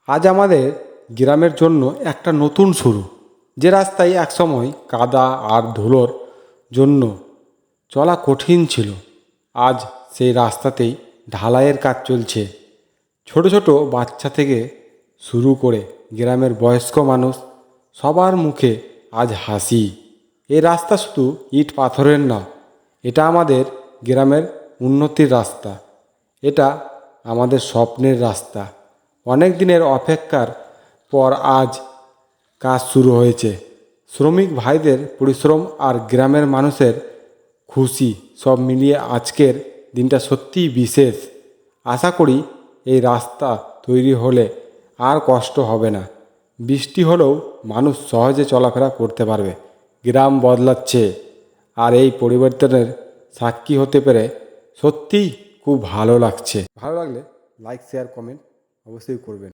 আজ আমাদের গ্রামের জন্য একটা নতুন শুরু। যে রাস্তায় একসময় কাদা আর ধুলোর জন্য চলা কঠিন ছিল, আজ সেই রাস্তাতেই ঢালাইয়ের কাজ চলছে। ছোট ছোট বাচ্চা থেকে শুরু করে গ্রামের বয়স্ক মানুষ, সবার মুখে আজ হাসি। এই রাস্তা শুধু ইট পাথরের না, এটা আমাদের গ্রামের উন্নতির রাস্তা। এটা আমাদের স্বপ্নের রাস্তা। অনেক দিনের অপেক্ষার পর আজ কাজ শুরু হয়েছে। শ্রমিক ভাইদের পরিশ্রম আর গ্রামের মানুষের খুশি সব মিলিয়ে আজকের দিনটা সত্যিই বিশেষ। আশা করি এই রাস্তা তৈরি হলে আর কষ্ট হবে না। বৃষ্টি হলেও মানুষ সহজে চলাফেরা করতে পারবে। গ্রাম বদলাচ্ছে, আর এই পরিবর্তনের সাক্ষী হতে পেরে সত্যিই খুব ভালো লাগছে। ভালো লাগলে লাইক, শেয়ার, কমেন্ট অবশ্যই করবেন।